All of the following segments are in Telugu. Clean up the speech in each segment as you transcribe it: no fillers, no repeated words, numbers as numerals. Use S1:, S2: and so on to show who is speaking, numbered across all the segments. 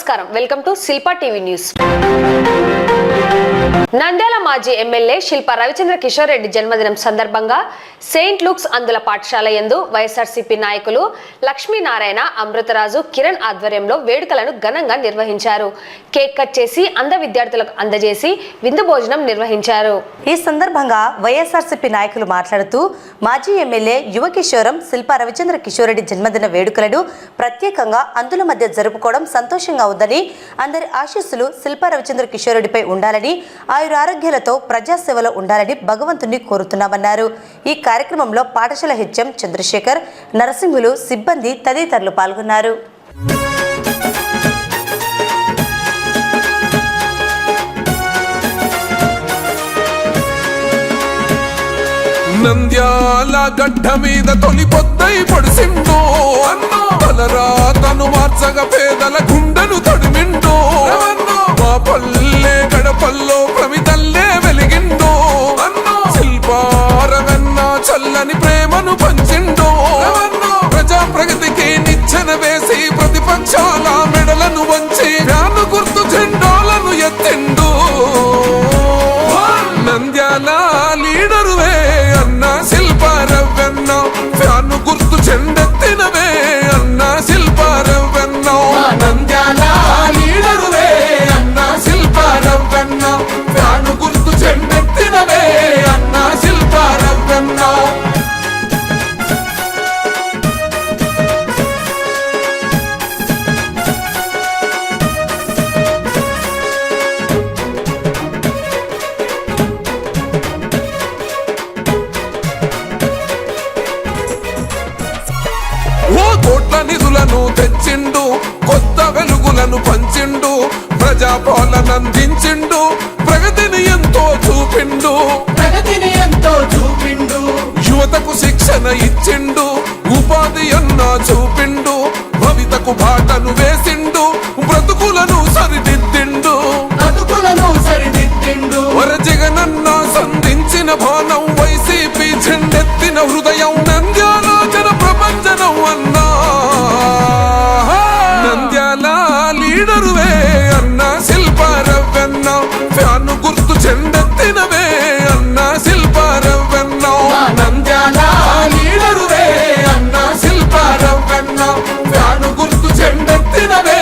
S1: నమస్కారం, welcome to Shilpa TV news. Nandyal మాజీ ఎమ్మెల్యే శిల్పా రవిచంద్ర కిషోర్ రెడ్డి జన్మదినం సందర్భంగా సెయింట్ లూక్స్ అందుల పాఠశాల యందు వైఎస్ఆర్సీపీ నాయకులు లక్ష్మీనారాయణ, అమృతరాజు, కిరణ్ ఆధ్వర్యంలో వేడుకలను ఘనంగా నిర్వహించారు. కేక్ కట్ చేసి అంధ విద్యార్థులకు అందజేసి విందు భోజనం నిర్వహించారు.
S2: ఈ సందర్భంగా వైఎస్ఆర్సీపీ నాయకులు మాట్లాడుతూ మాజీ ఎమ్మెల్యే యువ కిషోరం శిల్పా రవిచంద్ర కిషోర్ రెడ్డి జన్మదిన వేడుకలను ప్రత్యేకంగా అందుల మధ్య జరుపుకోవడం సంతోషంగా ఉందని, అందరి ఆశీస్సులు శిల్పా రవిచంద్ర కిషోర్ రెడ్డిపై ఉండాలని, ఆయురారోగ్యాలతో ప్రజాసేవలో ఉండాలని భగవంతుని కోరుతున్నామన్నారు. ఈ కార్యక్రమంలో పాఠశాల హెచ్ఎం చంద్రశేఖర్, నరసింహులు, సిబ్బంది తదితరులు పాల్గొన్నారు.
S3: నంద్యాల గడ్డ మీద తొలి పొద్దై పొడిసిండో అన్నో, తలరాతను మార్చగా పేదల గుండెను తడిమిండో, మా పల్లె గడపల్లో ప్రమిదల్లే వెలిగిండో అన్నో, శిల్పారవన్న చల్లని ప్రేమను పంచిండో అన్నో, ప్రజా ప్రగతికి నిచ్చెన వేసి ప్రతిపక్షాల మెడలను వంచి ఫ్యాను గుర్తు జెండాలను ఎత్తిండు. నంద్యాల లీడరువే అన్న శిల్పా రవ్వన్న, ఫ్యాను గుర్తు చెండెత్తినవే అన్న శిల్పా రవ్వన్న. నంద్యాల లీడరువే అన్న శిల్పా రవ్వన్న, ఫ్యాను గుర్తు చెండెత్తినవే అన్న శిల్పా రవ్వన్న. కోట్ల నిధులను తెచ్చిండు, కొత్త వెలుగులను పంచిండు, ప్రజాపాలనందించిండు, ప్రగతిని ఎంతో చూపిండు, యువతకు శిక్షణ ఇచ్చిండు, ఉపాధి అన్నా చూపిండు, భవితకు బాటను వేసిండు, బ్రతుకులను సరిదిద్దిండు. వర జగనన్న సంధించిన బాణం, వైసీపీ చెండెత్తిన హృదయం, నంద్యాల జన ప్రపంచనం అన్నా. నంద్యాల లీడరువే అన్న శిల్పా రవ్వన్న, ఫ్యాను గుర్తు చెండెత్తినవే అన్న శిల్పా రవ్వన్న. నంద్యాల లీడరువే అన్న శిల్పా రవ్వన్న, ఫ్యాను గుర్తు చెండెత్తినవే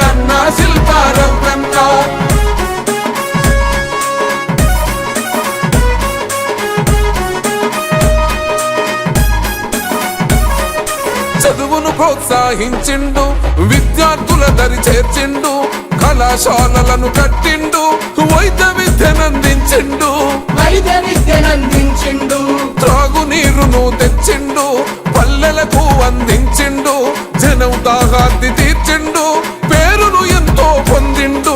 S3: అన్న శిల్పా రవ్వన్న. చదువును ప్రోత్సహించిండు, విద్యార్థుల దరి చేర్చిండు, కళాశాలలను కట్టిండు, వైద్య విద్యనందించిండు, త్రాగునీరును తెచ్చిండు, పల్లెలకు అందించిండు, జనం దాహార్తి తీర్చిండు, పేరును ఎంతో పొందిండు.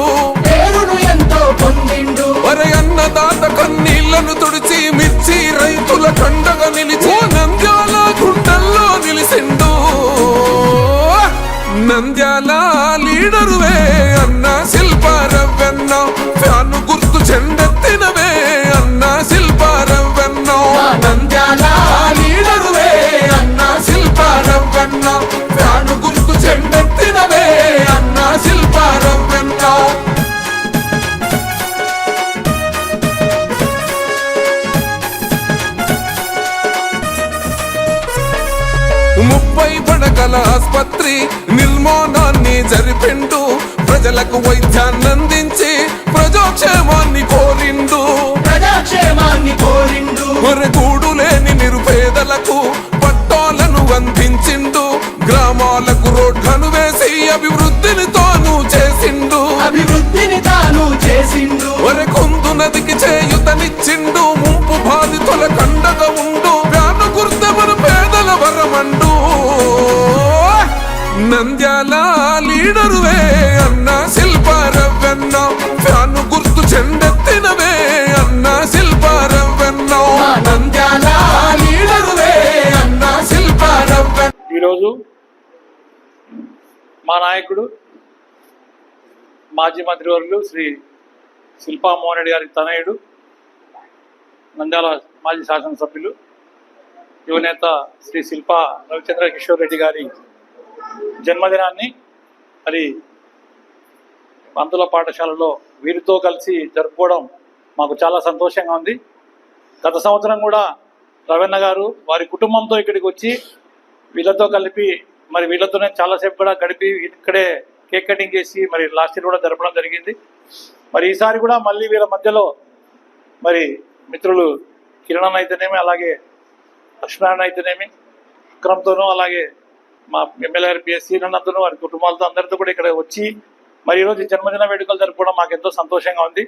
S3: వరే అన్నదాత కన్నీళ్లను తుడిచి మిర్చి రైతుల కండగా నిలిచి నంద్యాల గుండెల్లో నిలిసిండు. నంద్యాల లీడరువే అన్న శిల్పా రవ్వన్న, ఫ్యాను గుర్తు చెండెత్తినవే అన్న శిల్పా రవ్వన్న. నంద్యాల లీడరువే అన్న శిల్పా రవ్వన్న, ఫ్యాను గుర్తు చెండెత్తినవే అన్న శిల్పా రవ్వన్న. ముప్పై పడకల ఆస్పత్రి నిర్మాణాన్ని జరిపిండు, ప్రజలకు వైద్యాన్ని అందించి ప్రజాక్షేమాన్ని కోరిండు. గూడు లేని నిరుపేదలకు పట్టాలను అందించిండు, గ్రామాలకు రోడ్లను వేసి అభివృద్ధిని తాను చేసిండు. వరే కొందు నదికి చేయుతనిచ్చిండు, ముంపు బాధితుల కండగా ఉండు, వ్యాను గుర్తెవరు పేదల వరమండు. నంద్యాల లీడరువే అన్న శిల్పా రవ్వన్న, ఫ్యాను గుర్తు చెండెత్తినవే అన్న శిల్పా రవ్వన్న. నంద్యాల లీడరువే అన్న శిల్పా రవ్వన్న.
S4: ఈరోజు మా నాయకుడు మాజీ మంత్రివర్యులు శ్రీ శిల్పా మోహన్ రెడ్డి గారి తనయుడు, నంద్యాల మాజీ శాసనసభ్యులు, యువనేత శ్రీ శిల్పా రవిచంద్ర కిషోర్ రెడ్డి గారి జన్మదినాన్ని మరి అందుల పాఠశాలలో వీరితో కలిసి జరుపుకోవడం మాకు చాలా సంతోషంగా ఉంది. గత సంవత్సరం కూడా రవీణ గారు వారి కుటుంబంతో ఇక్కడికి వచ్చి వీళ్ళతో కలిపి మరి వీళ్ళతోనే చాలాసేపు కూడా గడిపి ఇక్కడే కేక్ కటింగ్ చేసి మరి లాస్ట్ ఇయర్ కూడా జరపడం జరిగింది. మరి ఈసారి కూడా మళ్ళీ వీళ్ళ మధ్యలో మరి మిత్రులు కిరణ్ అయితేనేమి, అలాగే లక్ష్మీనారాయణ అయితేనేమి, విక్రమ్తోనూ, అలాగే మా ఎమ్మెల్యే గారి పిఎస్సీ నందనతోనూ వారి కుటుంబాలతో అందరితో కూడా ఇక్కడ వచ్చి మరి ఈరోజు జన్మదిన వేడుకలు జరుపుకోవడం మాకు ఎంతో సంతోషంగా ఉంది.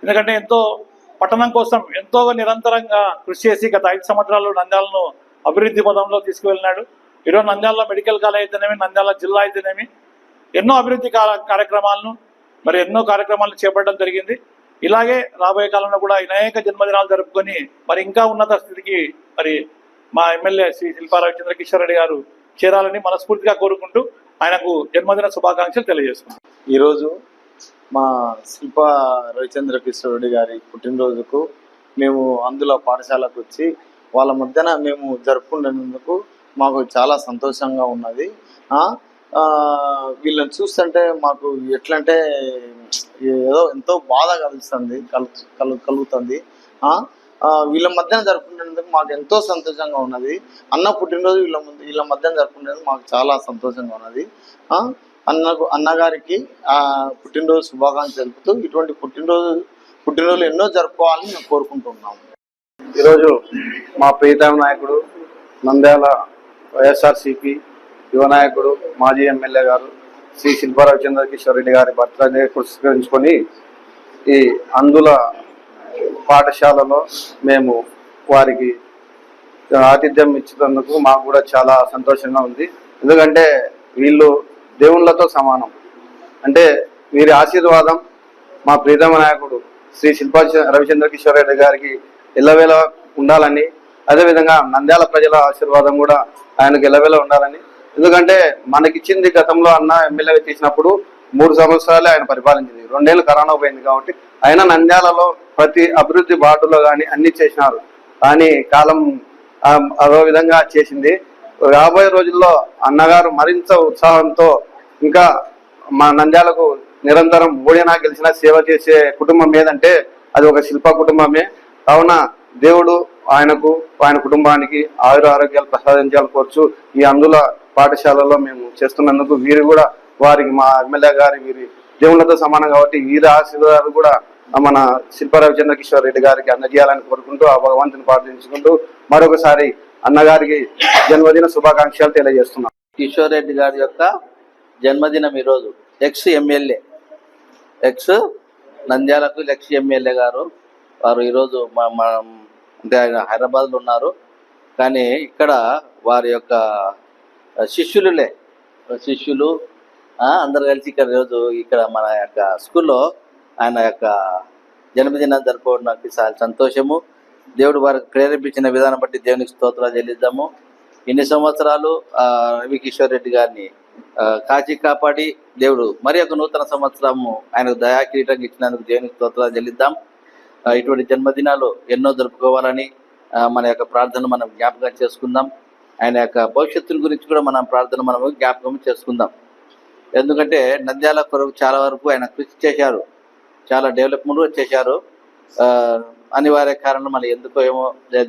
S4: ఎందుకంటే ఎంతో పట్టణం కోసం ఎంతో నిరంతరంగా కృషి చేసి గత 5 సంవత్సరాలు నంద్యాలను అభివృద్ధి పదంలో తీసుకువెళ్ళినాడు. ఈరోజు నంద్యాల మెడికల్ కాలేజ్ అయితేనేమి, నంద్యాల జిల్లా అయితేనేమి ఎన్నో అభివృద్ధి కార్యక్రమాలను మరి ఎన్నో కార్యక్రమాలను చేపట్టడం జరిగింది. ఇలాగే రాబోయే కాలంలో కూడా అనేక జన్మదినాలు జరుపుకొని మరి ఇంకా ఉన్నత స్థితికి మరి మా ఎమ్మెల్యే శ్రీ శిల్పా రవిచంద్ర కిషోర్ రెడ్డి గారు చేరాలని మనస్ఫూర్తిగా కోరుకుంటూ ఆయనకు జన్మదిన శుభాకాంక్షలు తెలియజేస్తున్నాం.
S5: ఈరోజు మా శిల్పా రవిచంద్ర కిషోర్ రెడ్డి గారి పుట్టినరోజుకు మేము అందులో పాఠశాలకు వచ్చి వాళ్ళ మధ్యన మేము జరుపుకునేందుకు మాకు చాలా సంతోషంగా ఉన్నది. వీళ్ళని చూస్తుంటే మాకు ఎట్లంటే ఏదో ఎంతో బాధ కలుగుతుంది. వీళ్ళ మధ్యన జరుపుకునేందుకు మాకు ఎంతో సంతోషంగా ఉన్నది. అన్న పుట్టినరోజు వీళ్ళ మధ్యన జరుపుకునేందుకు మాకు చాలా సంతోషంగా ఉన్నది. అన్నగారికి పుట్టినరోజు శుభాకాంక్షలు తెలుపుతూ ఇటువంటి పుట్టినరోజులు ఎన్నో జరుపుకోవాలని మేము కోరుకుంటున్నాము.
S6: ఈరోజు మా ప్రియతమ నాయకుడు నంద్యాల వైఎస్ఆర్సీపీ యువ నాయకుడు మాజీ ఎమ్మెల్యే గారు శ్రీ శిల్పా రవిచంద్ర కిషోర్ రెడ్డి గారి బర్త్డే పురస్కరించుకొని ఈ అందుల పాఠశాలలో మేము వారికి ఆతిథ్యం ఇచ్చినందుకు మాకు కూడా చాలా సంతోషంగా ఉంది. ఎందుకంటే వీళ్ళు దేవుళ్ళతో సమానం. అంటే వీరి ఆశీర్వాదం మా ప్రియతమ నాయకుడు శ్రీ శిల్పా రవిచంద్ర కిషోర్ రెడ్డి గారికి ఎల్లవేళ ఉండాలని, అదేవిధంగా నంద్యాల ప్రజల ఆశీర్వాదం కూడా ఆయనకు ఎల్లవేళ ఉండాలని. ఎందుకంటే మనకిచ్చింది గతంలో అన్న ఎమ్మెల్యేగా చేసినప్పుడు 3 సంవత్సరాలే ఆయన పరిపాలించింది. 2 ఏళ్ళు కరోనా పోయింది కాబట్టి ఆయన నంద్యాలలో ప్రతి అభివృద్ధి బాటలో కానీ అన్ని చేసినారు. కానీ కాలం అదో విధంగా చేసింది. రాబోయే రోజుల్లో అన్నగారు మరింత ఉత్సాహంతో ఇంకా మా నంద్యాలకు నిరంతరం ఓడినా గెలిచినా సేవ చేసే కుటుంబం ఏదంటే అది ఒక శిల్పా కుటుంబమే. కావున దేవుడు ఆయనకు ఆయన కుటుంబానికి ఆరోగ్యాలు ప్రసాదించాలని కోరుచు ఈ అందుల పాఠశాలలో మేము చేస్తున్నందుకు వీరు కూడా వారికి మా ఎమ్మెల్యే గారి వీరి దేవుళ్ళతో సమానం కాబట్టి వీరి ఆశీర్వాదాలు కూడా మన శిల్పా రవిచంద్ర కిషోర్ రెడ్డి గారికి అందజేయాలని కోరుకుంటూ ఆ భగవంతుని ప్రార్థించుకుంటూ మరొకసారి అన్నగారికి జన్మదిన శుభాకాంక్షలు తెలియజేస్తున్నాం.
S7: కిషోర్ రెడ్డి గారి యొక్క జన్మదినం ఈరోజు. ఎక్స్ నంద్యాలకు ఎమ్మెల్యే గారు వారు ఈరోజు అంటే ఆయన హైదరాబాద్లో ఉన్నారు. కానీ ఇక్కడ వారి యొక్క శిష్యులు అందరు కలిసి ఇక్కడ ఈరోజు ఇక్కడ మన యొక్క స్కూల్లో ఆయన యొక్క జన్మదినాన్ని జరుపుకోవడం నాకు చాలా సంతోషము. దేవుడు వారికి ప్రేరేపించిన విధానం బట్టి దేవునికి స్తోత్రాలు చెల్లిద్దాము. ఇన్ని సంవత్సరాలు రవి కిషోర్ రెడ్డి గారిని కాచి కాపాడి దేవుడు మరి ఒక నూతన సంవత్సరము ఆయనకు దయా కిరీటం ఇచ్చినందుకు దేవునికి స్తోత్రాలు చెల్లిద్దాం. ఇటువంటి జన్మదినాలు ఎన్నో జరుపుకోవాలని మన యొక్క ప్రార్థన మనం జ్ఞాపకం చేసుకుందాం. ఆయన యొక్క భవిష్యత్తు గురించి కూడా మనం ప్రార్థన మనము జ్ఞాపకం చేసుకుందాం. ఎందుకంటే నంద్యాల కొరకు చాలా వరకు ఆయన కృషి చేశారు, చాలా డెవలప్మెంట్ చేశారు. అనివార్య కారణం మన ఎందుకో ఏమో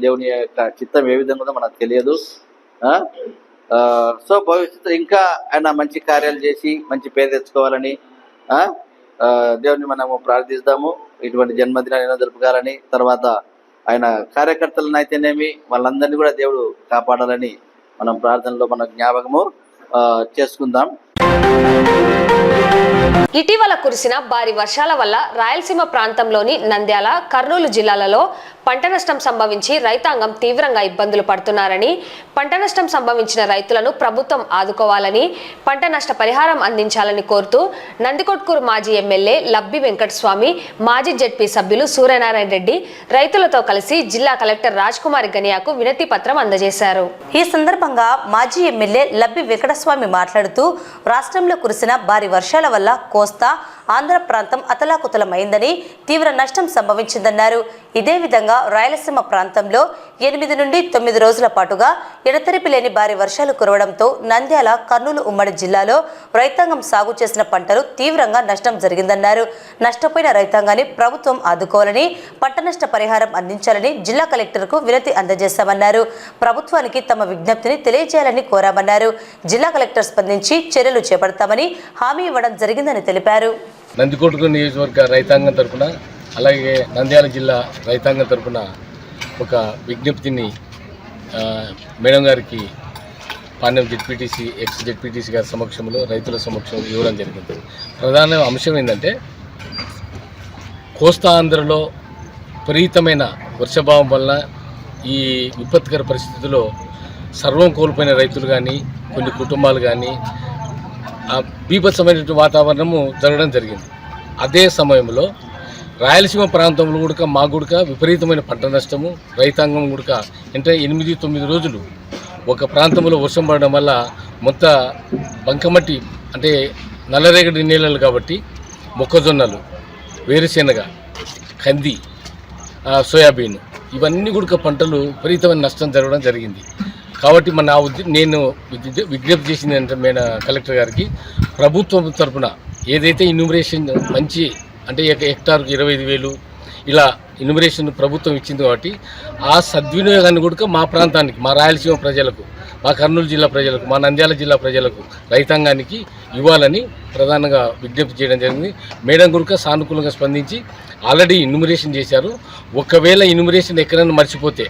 S7: దేవుని యొక్క చిత్తం ఏ విధంగా ఉందో మనకు తెలియదు. సో భవిష్యత్తు ఇంకా ఆయన మంచి కార్యాలు చేసి మంచి పేరు తెచ్చుకోవాలని దేవుని మనము ప్రార్థిస్తాము. ఇటువంటి జన్మదినాలు ఎన్నో జరుపుకోవాలని, తర్వాత ఆయన కార్యకర్తలను అయితేనేమి వాళ్ళందరినీ కూడా దేవుడు కాపాడాలని మనం ప్రార్థనలో మనం జ్ఞాపకము చేసుకుందాం.
S1: ఇటీవల కురిసిన భారీ వర్షాల వల్ల రాయలసీమ ప్రాంతంలోని నంద్యాల, కర్నూలు జిల్లాలలో పంట నష్టం సంభవించి రైతాంగం తీవ్రంగా ఇబ్బందులు పడుతున్నారని, పంట నష్టం సంభవించిన రైతులను ప్రభుత్వం ఆదుకోవాలని, పంట నష్ట పరిహారం అందించాలని కోరుతూ నందికొట్కూరు మాజీ ఎమ్మెల్యే లబ్బి వెంకటస్వామి, మాజీ జెడ్పీ సభ్యులు సూర్యనారాయణ రెడ్డి రైతులతో కలిసి జిల్లా కలెక్టర్ రాజ్ కుమార్ గనియాకు వినతి పత్రం అందజేశారు.
S2: ఈ సందర్భంగా మాజీ ఎమ్మెల్యే లబ్బి వెంకటస్వామి మాట్లాడుతూ రాష్ట్రంలో కురిసిన భారీ వర్షాల వల్ల కోస్తా, ఆంధ్ర ప్రాంతం అతలాకుతలమైందని, తీవ్ర నష్టం సంభవించిందన్నారు. ఇదే విధంగా రాయలసీమ ప్రాంతంలో 8 నుండి 9 రోజుల పాటుగా ఎడతెరిపి లేని భారీ వర్షాలు కురవడంతో నంద్యాల, కర్నూలు ఉమ్మడి జిల్లాలో రైతాంగం సాగు చేసిన పంటలు తీవ్రంగా నష్టం జరిగిందన్నారు. నష్టపోయిన రైతాంగాన్ని ప్రభుత్వం ఆదుకోవాలని, పంట నష్ట పరిహారం అందించాలని జిల్లా కలెక్టర్కు వినతి అందజేశామన్నారు. ప్రభుత్వానికి తమ విజ్ఞప్తిని తెలియజేయాలని కోరామన్నారు. జిల్లా కలెక్టర్ స్పందించి చర్యలు చేపడతామని హామీ ఇవ్వడం జరిగిందని తెలిపారు.
S8: నందికొట్కూరు నియోజకవర్గ రైతాంగం తరఫున, అలాగే నంద్యాల జిల్లా రైతాంగం తరఫున ఒక విజ్ఞప్తిని మేడం గారికి పాణ్యం జెడ్పీటీసీ, ఎక్స్ జెడ్పీటీసీ గారి సమక్షంలో, రైతుల సమక్షంలో ఇవ్వడం జరిగింది. ప్రధాన అంశం ఏంటంటే, కోస్తా ఆంధ్రలో విపరీతమైన వర్షభావం వలన ఈ విపత్కర పరిస్థితుల్లో సర్వం కోల్పోయిన రైతులు కానీ, కొన్ని కుటుంబాలు కానీ బీభత్సమైనటువంటి వాతావరణము జరగడం జరిగింది. అదే సమయంలో రాయలసీమ ప్రాంతంలో కూడా మాకు కూడా విపరీతమైన పంట నష్టము, రైతాంగం కూడా అంటే 8-9 రోజులు ఒక ప్రాంతంలో వర్షం పడడం వల్ల మొత్తం బంకమట్టి అంటే నల్లరేగడి నీళ్ళు కాబట్టి మొక్కజొన్నలు, వేరుశెనగ, కంది, సోయాబీన్ ఇవన్నీ కూడా పంటలు విపరీతమైన నష్టం జరగడం జరిగింది. కాబట్టి నేను విజ్ఞప్తి చేసింది అంటే కలెక్టర్ గారికి, ప్రభుత్వం తరఫున ఏదైతే ఇన్యూమరేషన్ మంచి అంటే హెక్టార్కు 25,000 ఇలా ఇన్యూమరేషన్ ప్రభుత్వం ఇచ్చింది కాబట్టి ఆ సద్వినియోగాన్ని కూడా మా ప్రాంతానికి, మా రాయలసీమ ప్రజలకు, మా కర్నూలు జిల్లా ప్రజలకు, మా నంద్యాల జిల్లా ప్రజలకు, రైతాంగానికి ఇవ్వాలని ప్రధానంగా విజ్ఞప్తి చేయడం జరిగింది. మేడం కూడా సానుకూలంగా స్పందించి ఆల్రెడీ ఇన్యూమరేషన్ చేశారు. ఒకవేళ ఇన్యూమరేషన్ ఎక్కడైనా మర్చిపోతే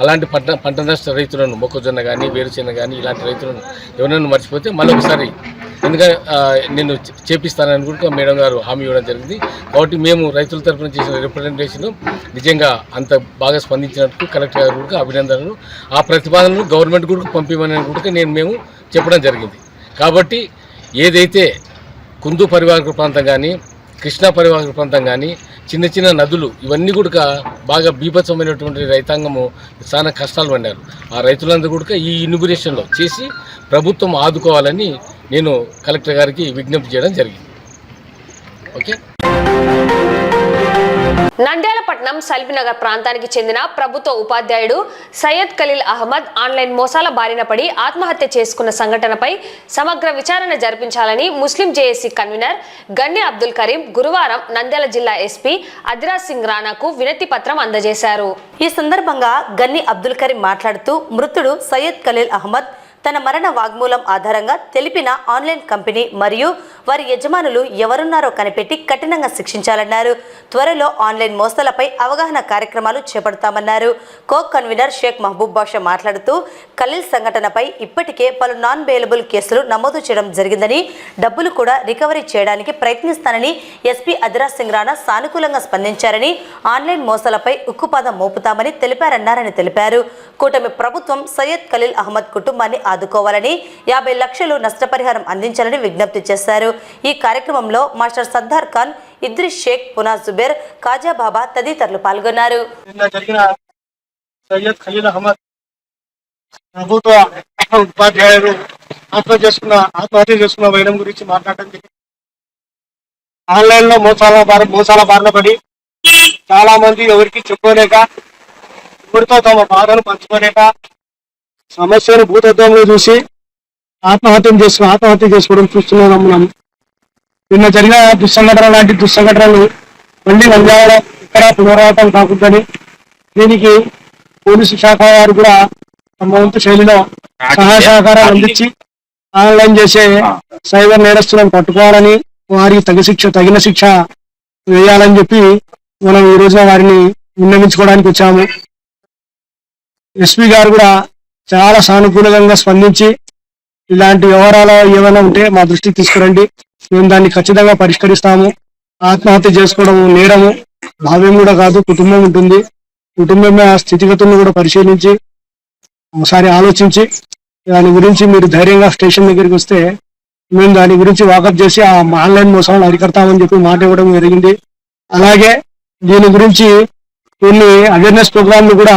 S8: అలాంటి పంట నష్ట రైతులను, మొక్కజొన్న కానీ, వేరుశెనగ కానీ ఇలాంటి రైతులను ఎవరైనా మర్చిపోతే మళ్ళొకసారి ఎందుకంటే నేను చేపిస్తానని కూడా మేడం గారు హామీ ఇవ్వడం జరిగింది. కాబట్టి మేము రైతుల తరఫున చేసిన రిప్రజెంటేషన్ నిజంగా అంత బాగా స్పందించినందుకు కలెక్టర్ గారు కూడా అభినందనలు. ఆ ప్రతిపాదనలు గవర్నమెంట్ కూడా పంపిమని కూడా మేము చెప్పడం జరిగింది. కాబట్టి ఏదైతే కుందు పరివాహక ప్రాంతం కానీ, కృష్ణా పరివాహక ప్రాంతం కానీ, చిన్న చిన్న నదులు ఇవన్నీ కూడా బాగా బీభత్సమైనటువంటి రైతాంగము చాలా కష్టాలు పడ్డారు. ఆ రైతులందరూ కూడా ఈ ఇన్యూమరేషన్లో చేసి ప్రభుత్వం ఆదుకోవాలని నేను కలెక్టర్ గారికి విజ్ఞప్తి చేయడం జరిగింది. ఓకే.
S1: నంద్యాల పట్నం సల్బీనగర్ ప్రాంతానికి చెందిన ప్రభుత్వ ఉపాధ్యాయుడు సయ్యద్ ఖలీల్ అహ్మద్ ఆన్లైన్ మోసాల బారిన పడి ఆత్మహత్య చేసుకున్న సంఘటనపై సమగ్ర విచారణ జరిపించాలని ముస్లిం జేఏసీ కన్వీనర్ గన్ని అబ్దుల్ కరీం గురువారం నంద్యాల జిల్లా ఎస్పీ అదిరాజ్ సింగ్ రాణాకు వినతి పత్రం అందజేశారు.
S2: ఈ సందర్భంగా గన్ని అబ్దుల్ కరీం మాట్లాడుతూ మృతుడు సయ్యద్ ఖలీల్ అహ్మద్ తన మరణ వాగ్మూలం ఆధారంగా తెలిపిన ఆన్లైన్ కంపెనీ మరియు వారి యజమానులు ఎవరున్నారో కనిపెట్టి కఠినంగా శిక్షించాలన్నారు. త్వరలో ఆన్లైన్ మోసాలపై అవగాహన కార్యక్రమాలు చేపడతామన్నారు. కో కన్వీనర్ షేక్ మహబూబ్ బాషా మాట్లాడుతూ ఖలీల్ సంఘటనపై ఇప్పటికే పలు నాన్ బెయిలబుల్ కేసులు నమోదు చేయడం జరిగిందని, డబ్బులు కూడా రికవరీ చేయడానికి ప్రయత్నిస్తానని ఎస్పీ అదిరాజ్ సింగ్ రాణా సానుకూలంగా స్పందించారని, ఆన్లైన్ మోసాలపై ఉక్కుపాదం మోపుతామని తెలిపారు. కూటమి ప్రభుత్వం సయ్యద్ ఖలీల్ అహ్మద్ కుటుంబాన్ని ఆదుకోవాలని, 50 లక్షలు నష్టపరిహారం అందించాలని విజ్ఞప్తి చేశారు. ఈ కార్యక్రమంలో మాస్టర్ సర్దార్ ఖాన్, ఇద్రిస్ షేక్, పునా జుబేర్, కాజా బాబా తదితరులు పాల్గొన్నారు.
S9: సయ్యద్ ఖలీల్ అహ్మద్ ప్రభుత్వ ఉపాధ్యాయులు ఆత్మహత్య చేసుకున్న వైనం గురించి మాట్లాడటం జరిగింది. ఆన్లైన్ లో మోసాల బారిన పడి చాలా మంది ఎవరికి చెప్పుకోలేక, ఎవరితో తమ బాధను పంచుకోలేక, సమస్యను భూతత్వంలో చూసి ఆత్మహత్య చేసుకోవడం చూస్తున్నాం. మనం నిన్న జరిగిన లాంటి దుస్సంఘటనలు మళ్ళీ నంద్యాల ఇక్కడ పునరావృతం కాకూడదని, దీనికి పోలీసు శాఖ వారు కూడా తమ వంతు శైలిలో సహాయ సహకారాలు అందించి ఆన్లైన్ చేసే సైబర్ నేరస్తులను పట్టుకోవాలని, వారికి తగిన శిక్ష వేయాలని చెప్పి మనం ఈ రోజున వారిని విన్నవించుకోవడానికి వచ్చాము. ఎస్పీ గారు కూడా చాలా సానుకూలంగా స్పందించి ఇలాంటి వ్యవహారాలు ఏమైనా ఉంటే మా దృష్టికి తీసుకురండి, మేము దాన్ని ఖచ్చితంగా పరిష్కరిస్తాము. ఆత్మహత్య చేసుకోవడం నేరము, భావ్యం కూడా కాదు. కుటుంబం ఉంటుంది. కుటుంబం ఆ స్థితిగతులను కూడా పరిశీలించి ఒకసారి ఆలోచించి దాని గురించి మీరు ధైర్యంగా స్టేషన్ దగ్గరికి వస్తే మేము దాని గురించి వాకప్ చేసి ఆ ఆన్లైన్ మోసాలను అరికడతామని చెప్పి మాట ఇవ్వడం జరిగింది. అలాగే దీని గురించి కొన్ని అవేర్నెస్ ప్రోగ్రాంలు కూడా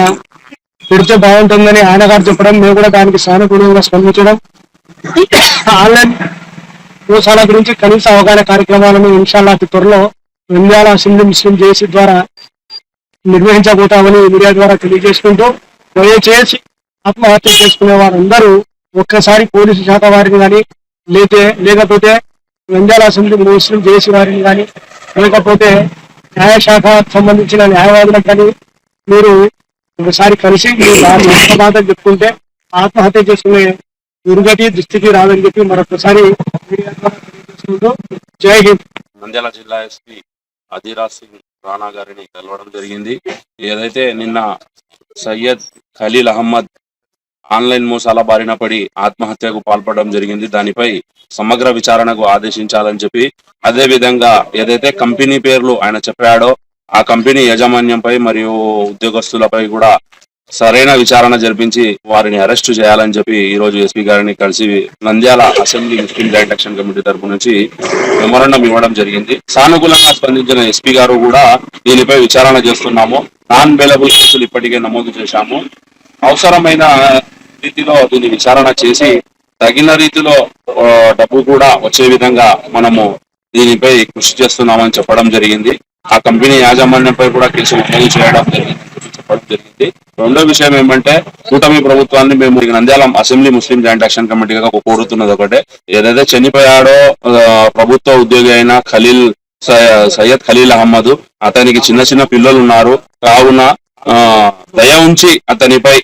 S9: పెడితే బాగుంటుందని ఆయన గారు చెప్పడం, మేము కూడా దానికి సానుకూలంగా స్పందించడం, ఆన్లైన్ మోసాల గురించి కనీస అవగాహన కార్యక్రమాలను ఇన్షాల్లా త్వరలో నంద్యాల అసెంబ్లీ ముస్లిం జేఏసీ ద్వారా నిర్వహించబోతామని మీడియా ద్వారా తెలియజేసుకుంటూ దయచేసి ఆత్మహత్య చేసుకునే వారందరూ ఒక్కసారి పోలీసు శాఖ వారిని కానీ లేకపోతే నంద్యాల అసెంబ్లీ ముస్లిం జేసీ వారిని కానీ లేకపోతే న్యాయశాఖకు సంబంధించిన న్యాయవాదులకు కానీ మీరు ఒకసారి కలిసి మీ బాధ చెప్పుకుంటే ఆత్మహత్య చేసుకునే దుర్గతి దృష్టికి రాదని చెప్పి మరొకసారి మీడియా ద్వారా తెలియజేసుకుంటూ జై హింద్.
S10: నంద్యాల జిల్లా ఎస్పీ అదిరాజ్ సింగ్ రాణా గారిని కలవడం జరిగింది. ఏదైతే నిన్న సయ్యద్ ఖలీల్ అహ్మద్ ఆన్లైన్ మోసాల బారిన పడి ఆత్మహత్యకు పాల్పడడం జరిగింది. దానిపై సమగ్ర విచారణకు ఆదేశించాలని చెప్పి, అదే విధంగా ఏదైతే కంపెనీ పేర్లు ఆయన చెప్పాడో ఆ కంపెనీ యాజమాన్యంపై మరియు ఉద్యోగస్తులపై కూడా సరైన విచారణ జరిపించి వారిని అరెస్టు చేయాలని చెప్పి ఈ రోజు ఎస్పీ గారిని కలిసి Nandyal assembly Muslim joint action committee తరపు నుంచి మెమోరాండం ఇవ్వడం జరిగింది. సానుకూలంగా స్పందించిన ఎస్పీ గారు కూడా దీనిపై విచారణ చేస్తున్నాము, నాన్ బెయిలబుల్ కేసులు ఇప్పటికే నమోదు చేశాము, అవసరమైన రీతిలో దీన్ని విచారణ చేసి తగిన రీతిలో డబ్బు కూడా వచ్చే విధంగా మనము దీనిపై కృషి చేస్తున్నామని చెప్పడం జరిగింది. ఆ కంపెనీ యాజమాన్యంపై కూడా కేసు నమోదు చేయడం చెప్పడం జరిగింది. రెండో విషయం ఏమంటే, కూటమి ప్రభుత్వాన్ని మేము Nandyal assembly Muslim joint action కమిటీగా కోరుతున్నది ఒకటే, ఏదైతే చనిపోయాడో ప్రభుత్వ ఉద్యోగి అయిన సయ్యద్ ఖలీల్ అహ్మద్, అతనికి చిన్న చిన్న పిల్లలు ఉన్నారు కావున దయ ఉంచి అతనిపై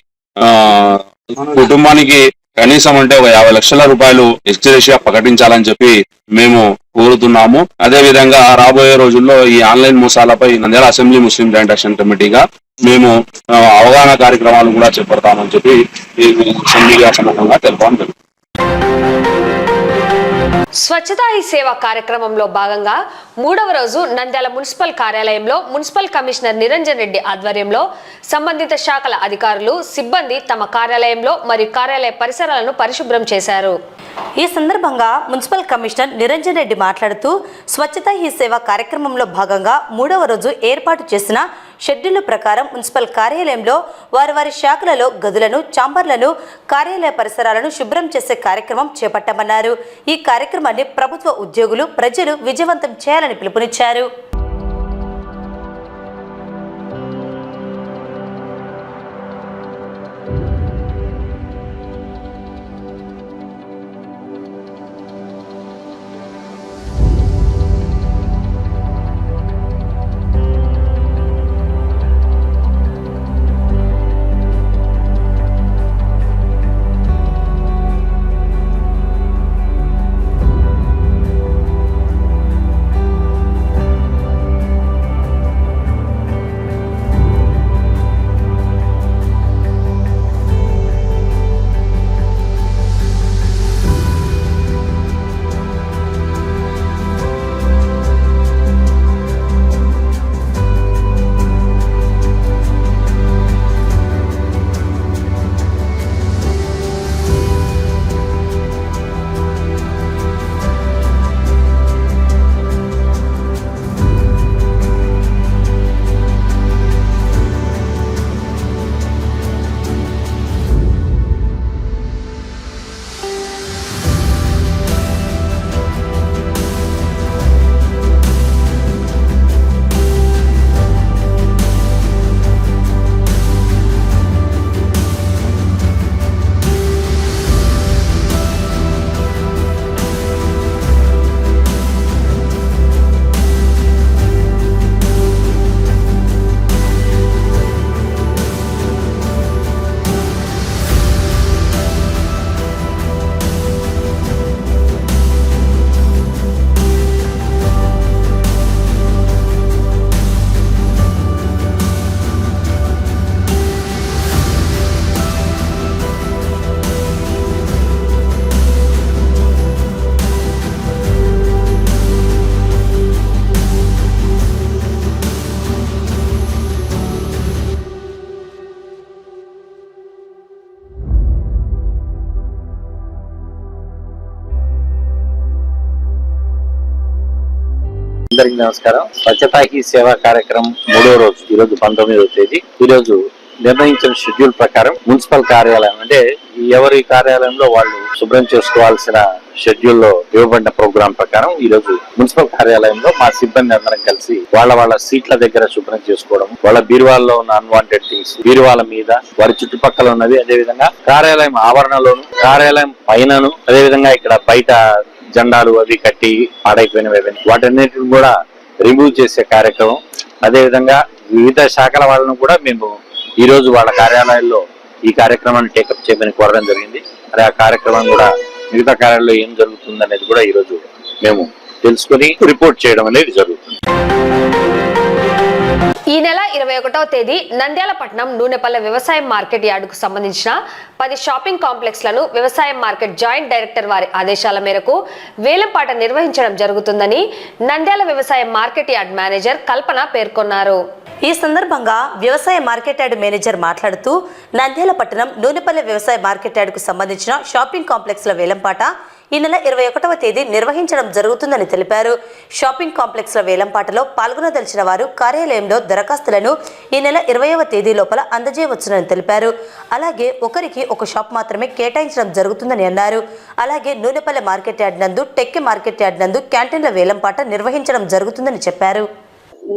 S10: కుటుంబానికి కనీసం అంటే ఒక 50 లక్షల రూపాయలు ఎక్స్గ్రేషియా ప్రకటించాలని చెప్పి మేము కోరుతున్నాము. అదే విధంగా రాబోయే రోజుల్లో ఈ ఆన్లైన్ మోసాలపై Nandyal assembly Muslim joint action కమిటీగా మేము అవగాహన కార్యక్రమాలు కూడా చేపడతామని చెప్పి ఈ మీడియా సమూహంగా తెలపడం జరుగుతుంది.
S1: స్వచ్ఛతా హీ సేవ కార్యక్రమంలో భాగంగా 3వ రోజు నంద్యాల మున్సిపల్ కార్యాలయంలో మున్సిపల్ కమిషనర్ నిరంజన్ రెడ్డి ఆధ్వర్యంలో సంబంధిత శాఖల అధికారులు సిబ్బంది తమ కార్యాలయంలో మరియు కార్యాలయ పరిసరాలను పరిశుభ్రం చేశారు.
S2: ఈ సందర్భంగా మున్సిపల్ కమిషనర్ నిరంజన్ రెడ్డి మాట్లాడుతూ స్వచ్ఛతా హీ సేవ కార్యక్రమంలో భాగంగా 3వ రోజు ఏర్పాటు చేసిన షెడ్యూల్ ప్రకారం మున్సిపల్ కార్యాలయంలో వారి శాఖలలో గదులను, చాంబర్లను, కార్యాలయ పరిసరాలను శుభ్రం చేసే కార్యక్రమం చేపట్టామన్నారు. ఈ కార్యక్రమాన్ని ప్రభుత్వ ఉద్యోగులు, ప్రజలు విజయవంతం చేయాలని పిలుపునిచ్చారు.
S7: అందరికి నమస్కారం. స్వచ్ఛతా హీ సేవా కార్యక్రమం 3వ రోజు, ఈ రోజు 19వ తేదీ. ఈ రోజు నిర్ణయించిన షెడ్యూల్ ప్రకారం మున్సిపల్ కార్యాలయం అంటే ఎవరి కార్యాలయంలో వాళ్ళు శుభ్రం చేసుకోవాల్సిన
S6: షెడ్యూల్లో ఇవ్వబడిన ప్రోగ్రాం ప్రకారం ఈ రోజు మున్సిపల్ కార్యాలయంలో మా సిబ్బంది అందరం కలిసి వాళ్ళ సీట్ల దగ్గర శుభ్రం చేసుకోవడం, వాళ్ళ బీరువాల్లో ఉన్న అన్వాంటెడ్ థింగ్స్ బీరువాల మీద, వారి చుట్టుపక్కల ఉన్నది, అదేవిధంగా కార్యాలయం ఆవరణలోను, కార్యాలయం పైనను, అదేవిధంగా ఇక్కడ బయట జెండాలు అవి కట్టి పాడైపోయినవి వాటన్నిటిని కూడా రిమూవ్ చేసే కార్యక్రమం. అదేవిధంగా వివిధ శాఖల వాళ్ళను కూడా మేము ఈ రోజు వాళ్ళ కార్యాలయాల్లో ఈ కార్యక్రమాన్ని టేకప్ చేయమని కోరడం జరిగింది. మరి ఆ కార్యక్రమం కూడా మిగతా కార్యాలయంలో ఏం జరుగుతుంది అనేది కూడా ఈ రోజు మేము తెలుసుకుని రిపోర్ట్ చేయడం అనేది జరుగుతుంది.
S1: ఈ నెల 21వ తేదీ నంద్యాల పట్టణం నూనెపల్లె వ్యవసాయ మార్కెట్ యార్డుకు సంబంధించిన 10 షాపింగ్ కాంప్లెక్స్లను వ్యవసాయ మార్కెట్ జాయింట్ డైరెక్టర్ వారి ఆదేశాల మేరకు వేలంపాట నిర్వహించడం జరుగుతుందని నంద్యాల వ్యవసాయ మార్కెట్ యార్డ్ మేనేజర్ కల్పన పేర్కొన్నారు.
S2: ఈ సందర్భంగా వ్యవసాయ మార్కెట్ యార్డ్ మేనేజర్ మాట్లాడుతూ నంద్యాల పట్టణం నూనెపల్లె వ్యవసాయ మార్కెట్ యార్డుకు సంబంధించిన షాపింగ్ కాంప్లెక్స్ల వేలంపాట ఈ నెల 21వ తేదీ నిర్వహించడం జరుగుతుందని తెలిపారు. షాపింగ్ కాంప్లెక్స్ల వేలంపాటలో పాల్గొనదలిచిన వారు కార్యాలయంలో దరఖాస్తులను ఈ నెల 20వ తేదీ లోపల అందజేయవచ్చునని తెలిపారు. అలాగే ఒకరికి ఒక షాప్ మాత్రమే కేటాయించడం జరుగుతుందని అన్నారు. అలాగే నూనెపల్లె మార్కెట్ యార్డ్ నందు, టెక్కి మార్కెట్ యార్డ్ నందు క్యాంటీన్ల వేలంపాట నిర్వహించడం జరుగుతుందని చెప్పారు.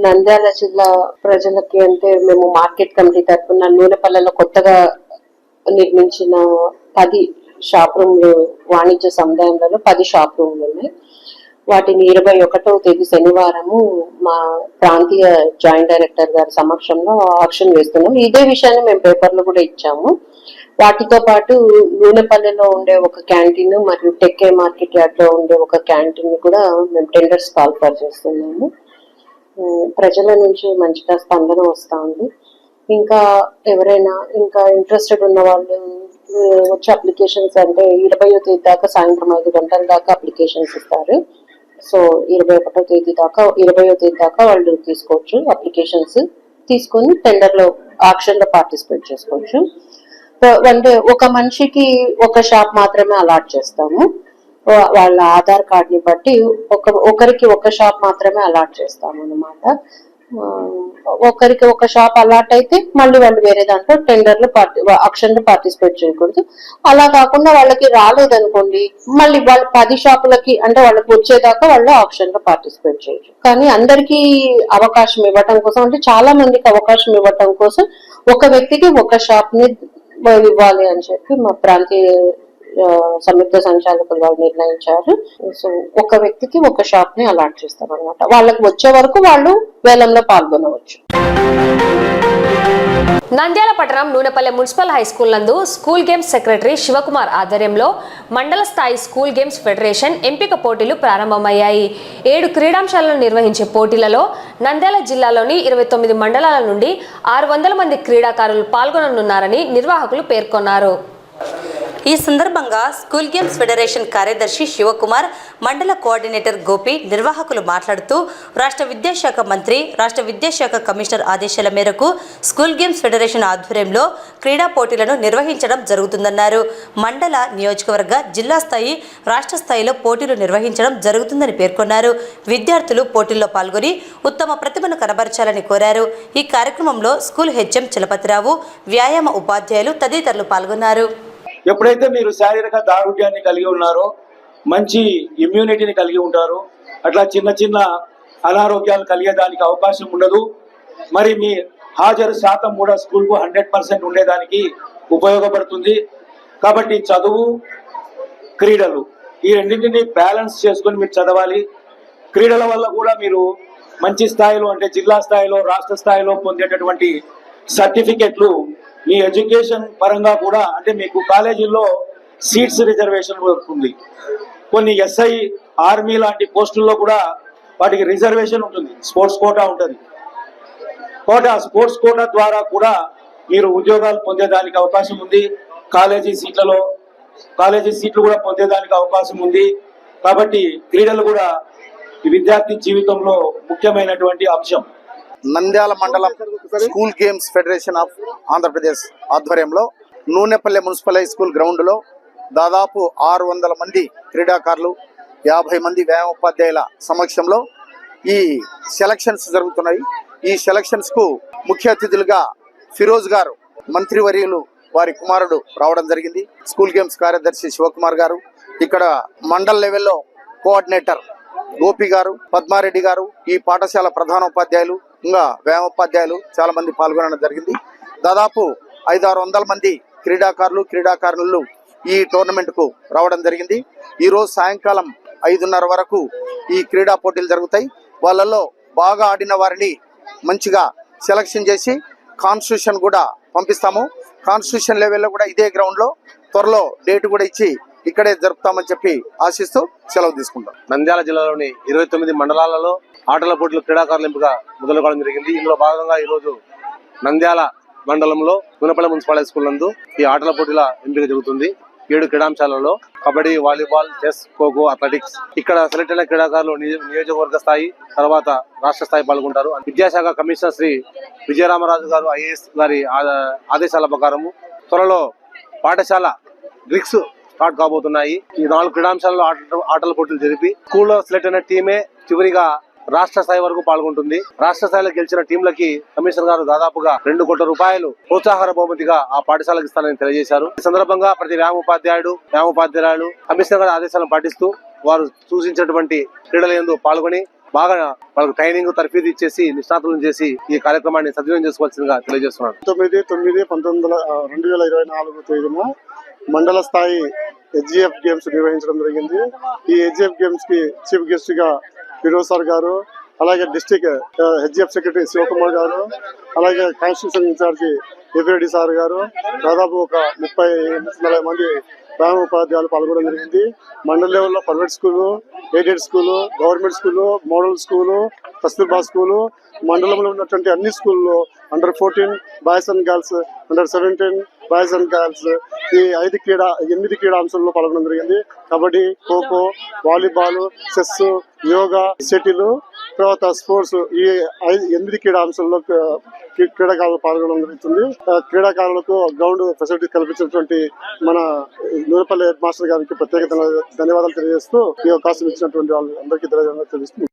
S11: నంద్యాల జిల్లా ప్రజలకి అంటే మేము మార్కెట్ కమిటీ తరఫున నూనెపల్లెలో కొత్తగా నిర్మించిన 10 షాప్ రూమ్లు, వాణిజ్య సముదాయంలో 10 షాప్ రూమ్లు ఉన్నాయి. వాటిని 21వ తేదీ శనివారము మా ప్రాంతీయ జాయింట్ డైరెక్టర్ గారి సమక్షంలో ఆక్షన్ వేస్తున్నాం. ఇదే విషయాన్ని మేము పేపర్లో కూడా ఇచ్చాము. వాటితో పాటు నూనెపల్లెలో ఉండే ఒక క్యాంటీన్ మరియు టెక్కే మార్కెట్ యార్డ్ లో ఉండే ఒక క్యాంటీన్ కూడా మేము టెండర్స్ కాల్ఫర్ చేస్తున్నాము. ప్రజల నుంచి మంచిగా స్పందన వస్తూ ఉంది. ఇంకా ఎవరైనా ఇంకా ఇంట్రెస్టెడ్ ఉన్న వాళ్ళు వచ్చే అప్లికేషన్స్ అంటే 20వ తేదీ దాకా సాయంత్రం 5 గంటల దాకా అప్లికేషన్స్ ఇస్తారు. సో 21వ తేదీ దాకా వాళ్ళు తీసుకోవచ్చు. అప్లికేషన్స్ తీసుకొని టెండర్లో ఆక్షన్లో పార్టిసిపేట్ చేసుకోవచ్చు. అంటే ఒక మనిషికి ఒక షాప్ మాత్రమే అలాట్ చేస్తాము. వాళ్ళ ఆధార్ కార్డ్ ని బట్టి ఒకరికి ఒక షాప్ మాత్రమే అలాట్ చేస్తాము అన్నమాట. ఒకరికి ఒక షాప్ అలాట్ అయితే మళ్ళీ వాళ్ళు వేరే దాంట్లో టెండర్లో ఆక్షన్ లో పార్టిసిపేట్ చేయకూడదు. అలా కాకుండా వాళ్ళకి రాలేదనుకోండి, మళ్ళీ వాళ్ళు 10 షాపులకి అంటే వాళ్ళకి వచ్చేదాకా వాళ్ళు ఆక్షన్ లో పార్టిసిపేట్ చేయొచ్చు. కానీ అందరికీ అవకాశం ఇవ్వటం కోసం, అంటే చాలా మందికి అవకాశం ఇవ్వటం కోసం ఒక వ్యక్తికి ఒక షాప్ ని ఇవ్వాలి అని చెప్పి మా ప్రాంతీయ సంయుక్త సంచాలకులు వాళ్ళు నిర్ణయించారు. సో ఒక వ్యక్తికి ఒక షాప్ ని అలాట్ చేస్తాం అనమాట. వాళ్ళకి వచ్చే వరకు వాళ్ళు వేలంలో పాల్గొనవచ్చు.
S1: నంద్యాల పట్టణం నూనెపల్లె మున్సిపల్ హై స్కూల్ నందు స్కూల్ గేమ్స్ సెక్రటరీ శివకుమార్ ఆధ్వర్యంలో మండల స్థాయి స్కూల్ గేమ్స్ ఫెడరేషన్ ఎంపిక పోటీలు ప్రారంభమయ్యాయి. 7 క్రీడాంశాలను నిర్వహించే పోటీలలో నంద్యాల జిల్లాలోని 29 మండలాల నుండి 600 మంది క్రీడాకారులు పాల్గొననున్నారని నిర్వాహకులు పేర్కొన్నారు.
S2: ఈ సందర్భంగా స్కూల్ గేమ్స్ ఫెడరేషన్ కార్యదర్శి శివకుమార్, మండల కోఆర్డినేటర్ గోపి, నిర్వాహకులు మాట్లాడుతూ రాష్ట్ర విద్యాశాఖ మంత్రి, రాష్ట్ర విద్యాశాఖ కమిషనర్ ఆదేశాల మేరకు స్కూల్ గేమ్స్ ఫెడరేషన్ ఆధ్వర్యంలో క్రీడా పోటీలను నిర్వహించడం జరుగుతుందన్నారు. మండల, నియోజకవర్గ, జిల్లా స్థాయి, రాష్ట్ర స్థాయిలో పోటీలు నిర్వహించడం జరుగుతుందని పేర్కొన్నారు. విద్యార్థులు పోటీల్లో పాల్గొని ఉత్తమ ప్రతిభను కనబరచాలని కోరారు. ఈ కార్యక్రమంలో స్కూల్ హెచ్ఎం చలపతిరావు, వ్యాయామ ఉపాధ్యాయులు తదితరులు పాల్గొన్నారు.
S4: ఎప్పుడైతే మీరు శారీరక దారుఢ్యాన్ని కలిగి ఉన్నారో, మంచి ఇమ్యూనిటీని కలిగి ఉంటారో, అట్లా చిన్న చిన్న అనారోగ్యాలు కలిగేదానికి అవకాశం ఉండదు. మరి మీ హాజరు శాతం కూడా స్కూల్కు 100% ఉండేదానికి ఉపయోగపడుతుంది. కాబట్టి చదువు, క్రీడలు ఈ రెండింటిని బ్యాలెన్స్ చేసుకొని మీరు చదవాలి. క్రీడల వల్ల కూడా మీరు మంచి స్థాయిలో అంటే జిల్లా స్థాయిలో, రాష్ట్ర స్థాయిలో పొందేటటువంటి సర్టిఫికెట్లు మీ ఎడ్యుకేషన్ పరంగా కూడా, అంటే మీకు కాలేజీల్లో సీట్స్ రిజర్వేషన్ ఉంటుంది. కొన్ని ఎస్ఐ, ఆర్మీ లాంటి పోస్టుల్లో కూడా వాటికి రిజర్వేషన్ ఉంటుంది. స్పోర్ట్స్ కోటా ఉంటుంది. స్పోర్ట్స్ కోటా ద్వారా కూడా మీరు ఉద్యోగాలు పొందేదానికి అవకాశం ఉంది. కాలేజీ సీట్లు కూడా పొందేదానికి అవకాశం ఉంది. కాబట్టి క్రీడలు కూడా ఈ విద్యార్థి జీవితంలో ముఖ్యమైనటువంటి అంశం.
S5: నంద్యాల మండలం school games federation of Andhra Pradesh ఆధ్వర్యంలో Nunepalle municipal high school ground లో దాదాపు 600 మంది క్రీడాకారులు, 50 మంది వ్యాయామోపాధ్యాయుల సమక్షంలో ఈ సెలక్షన్స్ జరుగుతున్నాయి. ఈ సెలక్షన్స్ కు ముఖ్య అతిథులుగా ఫిరోజ్ గారు, మంత్రివర్యులు వారి కుమారుడు రావడం జరిగింది. స్కూల్ గేమ్స్ కార్యదర్శి శివకుమార్ గారు, ఇక్కడ మండల్ లెవెల్లో కోఆర్డినేటర్ గోపి గారు, పద్మారెడ్డి గారు, ఈ పాఠశాల ప్రధానోపాధ్యాయులు, ఇంకా వ్యాయామోపాధ్యాయులు చాలా మంది పాల్గొనడం జరిగింది. దాదాపు 500-600 మంది క్రీడాకారులు ఈ టోర్నమెంట్ కు రావడం జరిగింది. ఈ రోజు సాయంకాలం 5:30 వరకు ఈ క్రీడా పోటీలు జరుగుతాయి. వాళ్ళలో బాగా ఆడిన వారిని మంచిగా సెలక్షన్ చేసి కాన్స్టిట్యూషన్ కూడా పంపిస్తాము. కాన్స్టిట్యూషన్ లెవెల్లో కూడా ఇదే గ్రౌండ్ లో త్వరలో డేట్ కూడా ఇచ్చి ఇక్కడే జరుపుతామని చెప్పి ఆశిస్తూ సెలవు తీసుకుంటాం.
S6: నంద్యాల జిల్లాలోని 29 మండలాలలో ఆటల పోటీలు క్రీడాకారుల ఎంపిక మొదలు కావడం జరిగింది. ఇందులో భాగంగా ఈ రోజు నంద్యాల మండలంలో నూనెపల్లి మున్సిపల్ స్కూల్ నందు ఈ ఆటల పోటీల ఎంపిక జరుగుతుంది. 7 క్రీడాంశాలలో kabaddi, volleyball, chess, kho kho, athletics. ఇక్కడ సెలెక్ట్ అయిన క్రీడాకారులు నియోజకవర్గ స్థాయి తర్వాత రాష్ట్ర స్థాయి పాల్గొంటారు. విద్యాశాఖ కమిషనర్ శ్రీ విజయరామరాజు గారు IAS గారి ఆదేశాల ప్రకారము త్వరలో పాఠశాల డ్రిక్స్ స్టార్ట్ కాబోతున్నాయి. ఈ 4 క్రీడాంశాలలో ఆటల పోటీలు జరిపి స్కూల్లో సెలెక్ట్ అయిన టీమే చివరిగా రాష్ట్ర స్థాయి వరకు పాల్గొంటుంది. రాష్ట్ర స్థాయిలో గెలిచిన టీంలకి కమిషనర్ గారు దాదాపుగా 2 కోట్ల రూపాయలు ప్రోత్సాహన బహుమతిగా ఆ పాఠశాలకు ఇస్తానని తెలియజేశారు. ఈ సందర్భంగా ప్రతి వ్యాయామోపాధ్యాయులు కమిషనర్ గారి ఆదేశాలను పాటిస్తూ వారు సూచించినటువంటి క్రీడల యందు పాల్గొని బాగా వాళ్ళకు ట్రైనింగ్ తర్ఫీదు ఇచ్చేసి నిష్ణాతులను చేసి ఈ కార్యక్రమాన్ని సద్వినియోగం చేసుకోవాల్సిందిగా తెలియజేస్తున్నారు.
S9: 9/9/2024 తేదీన మండల స్థాయి HGF గేమ్స్ నిర్వహించడం జరిగింది. ఈ HGF గేమ్స్ కి చీఫ్ గెస్ట్ గా ఫిరోజ్ సార్ గారు, అలాగే డిస్ట్రిక్ట్ HGF సెక్రటరీ శివకుమార్ గారు, అలాగే కాన్స్టిట్యూషన్ ఇన్ఛార్జి ఎఫ్రెడ్డి సార్ గారు, దాదాపు ఒక 30-40 మంది వ్యాయామోపాధ్యాయులు పాల్గొనడం జరిగింది. మండల్ లెవెల్లో private school, aided school, government school, model school, Kasturba school, మండలంలో ఉన్నటువంటి అన్ని స్కూల్లో under 14 boys and girls, under 17 boys and girls ఈ 8 క్రీడాంశాల్లో పాల్గొనడం జరిగింది. Kabaddi, kho kho, volleyball, chess, yoga, shuttle, తర్వాత స్పోర్ట్స్ ఈ 8 క్రీడాంశాల్లో క్రీడాకారులు పాల్గొనడం జరుగుతుంది. క్రీడాకారులకు గ్రౌండ్ ఫెసిలిటీ కల్పించినటువంటి మన నూనెపల్లి హెడ్ మాస్టర్ గారికి ప్రత్యేక ధన్యవాదాలు తెలియజేస్తూ ఈ అవకాశం ఇచ్చినటువంటి అందరికీ తెలియజేస్తుంది.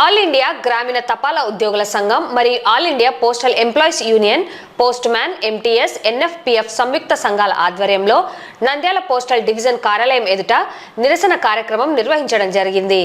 S1: ఆల్ ఇండియా గ్రామీణ తపాలా ఉద్యోగుల సంఘం మరియు all India postal employees union, post man, MTS, NFPF సంయుక్త సంఘాల ఆధ్వర్యంలో నంద్యాల పోస్టల్ డివిజన్ కార్యాలయం ఎదుట నిరసన కార్యక్రమం నిర్వహించడం జరిగింది.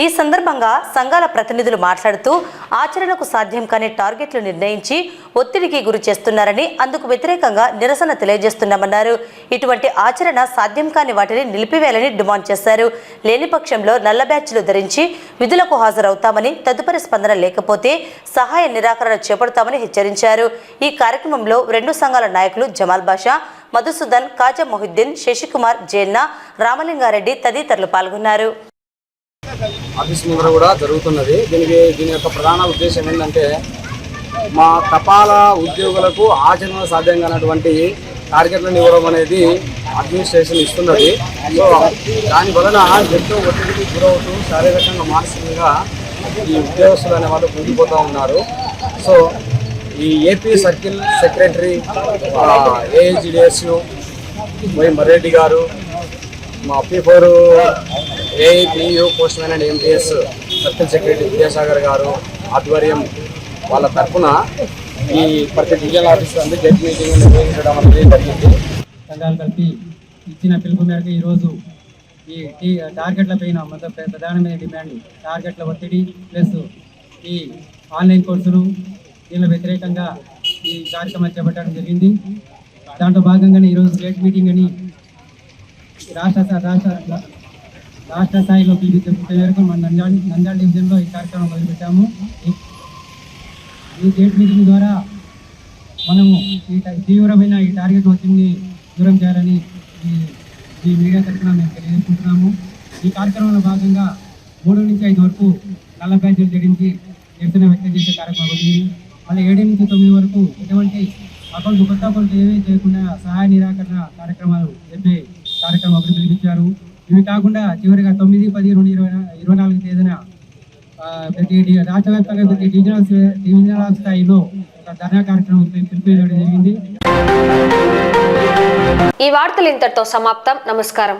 S2: ఈ సందర్భంగా సంఘాల ప్రతినిధులు మాట్లాడుతూ ఆచరణకు సాధ్యం కాని టార్గెట్లు నిర్ణయించి ఒత్తిడికి గురి చేస్తున్నారని, అందుకు వ్యతిరేకంగా నిరసన తెలియజేస్తున్నామన్నారు. ఇటువంటి ఆచరణ సాధ్యం కాని వాటిని నిలిపివేయాలని డిమాండ్ చేశారు. లేని పక్షంలో నల్ల బ్యాచ్లు ధరించి విధులకు హాజరవుతామని, తదుపరి స్పందన లేకపోతే సహాయ నిరాకరణ చేపడతామని హెచ్చరించారు. ఈ కార్యక్రమంలో 2 సంఘాల నాయకులు జమాల్ బాషా, మధుసూదన్, కాజా మొహిద్దీన్, శశికుమార్, జేన్న, రామలింగారెడ్డి తదితరులు పాల్గొన్నారు.
S12: ఆఫీస్ ముందర కూడా జరుగుతున్నది. దీని యొక్క ప్రధాన ఉద్దేశం ఏంటంటే మా తపాలా ఉద్యోగులకు ఆచరణ సాధ్యం కానటువంటి టార్గెట్లను ఇవ్వడం అనేది అడ్మినిస్ట్రేషన్ ఇస్తున్నది. సో దాని వలన ఎంతో ఒత్తిడికి గురవుతూ శారీరకంగా మానసికంగా ఈ ఉద్యోగస్తులు అనే వాళ్ళు కుంగిపోతూ ఉన్నారు. సో ఈ AP circle secretary AAGDSU Y Marreddy గారు, మా P4 AIPU postman and MTS circle secretary Vidyasagar గారు ఆధ్వర్యం వాళ్ళ తరఫున ఈ ప్రతి డివిజనల్ ఆఫీస్ అందు గెట్ మీటింగ్ నిర్వహించడం అనేది జరిగింది.
S9: సంఘాలు కలిపి ఇచ్చిన పిలుపు మేరకు ఈరోజు ఈ టార్గెట్ల పైన ప్రధానమైన డిమాండ్ టార్గెట్ల ఒత్తిడి ప్లస్ ఈ ఆన్లైన్ కోర్సులు దీనిలో వ్యతిరేకంగా ఈ కార్యక్రమాలు చేపట్టడం జరిగింది. దాంట్లో భాగంగానే ఈరోజు గేట్ మీటింగ్ అని రాష్ట్ర స్థాయిలో పిలిపించే మేరకు మన నంద్యాల డివిజన్లో ఈ కార్యక్రమం మొదలుపెట్టాము. ఈ గేట్ మీటింగ్ ద్వారా మనము ఈ తీవ్రమైన ఈ టార్గెట్ ఒత్తిడిని దూరం చేయాలని ఈ మీడియా తరఫున మేము తెలియజేసుకుంటున్నాము. ఈ కార్యక్రమంలో భాగంగా 3 నుంచి 5 వరకు నల్ల బ్యాచ్లు జడించి నిరసన వ్యక్తం చేసే కార్యక్రమం అవుతుంది. మళ్ళీ 7 నుంచి 9 వరకు ఎటువంటి కొత్త అకౌంట్లు ఏమీ చేయకుండా సహాయ నిరాకరణ కార్యక్రమాలు చెప్పే కార్యక్రమం ఒకటి పిలిపించారు. ఇవి కాకుండా చివరిగా 9/10/2024 తేదీన ప్రతి రాష్ట్ర వ్యాప్తంగా ప్రతి డివిజనల్ స్థాయిలో ఒక ధర్నా కార్యక్రమం పిలుపునివ్వడం జరిగింది.
S1: ఈ వార్తలు ఇంతటితో సమాప్తం. నమస్కారం.